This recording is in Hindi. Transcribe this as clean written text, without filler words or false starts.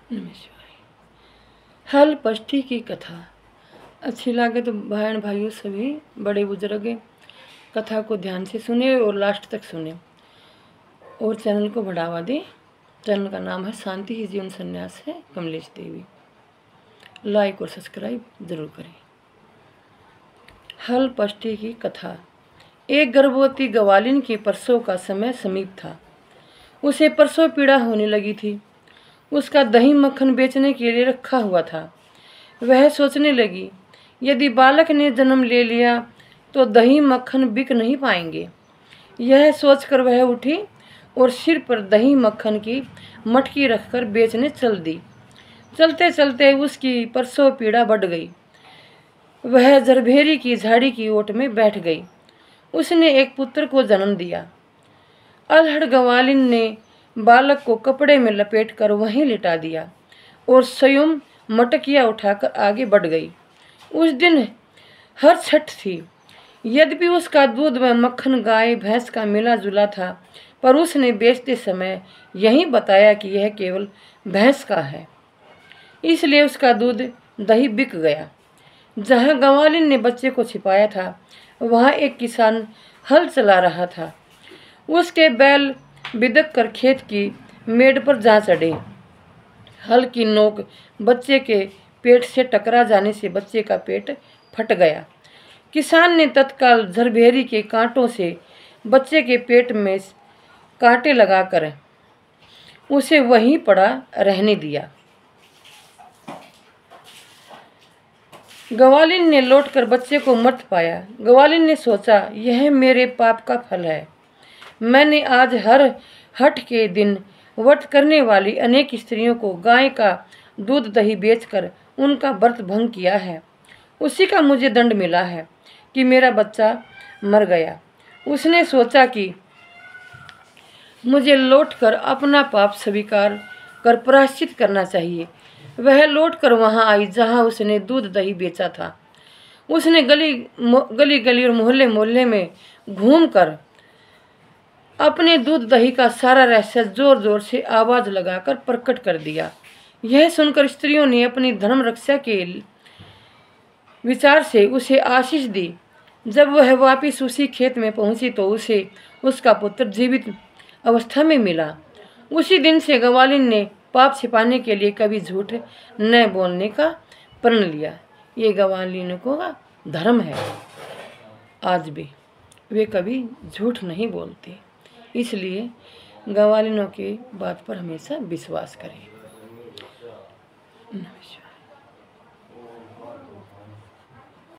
नमस्कार। हल पष्टी की कथा अच्छी लगे तो बहन भाइयों सभी बड़े बुजुर्ग कथा को ध्यान से सुने और लास्ट तक सुने और चैनल को बढ़ावा दें। चैनल का नाम है शांति ही जीवन संन्यास है कमलेश देवी। लाइक और सब्सक्राइब जरूर करें। हल पष्टी की कथा। एक गर्भवती गवालिन के प्रसव का समय समीप था। उसे प्रसव पीड़ा होने लगी थी। उसका दही मक्खन बेचने के लिए रखा हुआ था। वह सोचने लगी, यदि बालक ने जन्म ले लिया तो दही मक्खन बिक नहीं पाएंगे। यह सोचकर वह उठी और सिर पर दही मक्खन की मटकी रखकर बेचने चल दी। चलते चलते उसकी प्रसव पीड़ा बढ़ गई। वह जरभेरी की झाड़ी की ओट में बैठ गई। उसने एक पुत्र को जन्म दिया। अल्हड़ गवालिन ने बालक को कपड़े में लपेटकर वहीं लिटा दिया और स्वयं मटकिया उठाकर आगे बढ़ गई। उस दिन हर छठ थी। यद्यपि उसका दूध व मक्खन गाय भैंस का मिला जुला था, पर उसने बेचते समय यही बताया कि यह केवल भैंस का है। इसलिए उसका दूध दही बिक गया। जहाँ गवालिन ने बच्चे को छिपाया था, वहाँ एक किसान हल चला रहा था। उसके बैल बिदक कर खेत की मेड़ पर जा चढ़े। हल की नोक बच्चे के पेट से टकरा जाने से बच्चे का पेट फट गया। किसान ने तत्काल झरभेरी के कांटों से बच्चे के पेट में कांटे लगाकर उसे वहीं पड़ा रहने दिया। गवालिन ने लौटकर बच्चे को मृत पाया। गवालिन ने सोचा, यह मेरे पाप का फल है। मैंने आज हर हठ के दिन व्रत करने वाली अनेक स्त्रियों को गाय का दूध दही बेचकर उनका व्रत भंग किया है। उसी का मुझे दंड मिला है कि मेरा बच्चा मर गया। उसने सोचा कि मुझे लौटकर अपना पाप स्वीकार कर प्रायश्चित करना चाहिए। वह लौटकर वहां आई जहां उसने दूध दही बेचा था। उसने गली गली और मोहल्ले मोहल्ले में घूमकर अपने दूध दही का सारा रहस्य जोर जोर से आवाज लगाकर प्रकट कर दिया। यह सुनकर स्त्रियों ने अपनी धर्म रक्षा के विचार से उसे आशीष दी। जब वह वापिस उसी खेत में पहुंची तो उसे उसका पुत्र जीवित अवस्था में मिला। उसी दिन से गवालिन ने पाप छिपाने के लिए कभी झूठ न बोलने का प्रण लिया। ये गवालिनों का धर्म है। आज भी वे कभी झूठ नहीं बोलते, इसलिए गवालिनों की बात पर हमेशा विश्वास करें। नमस्कार।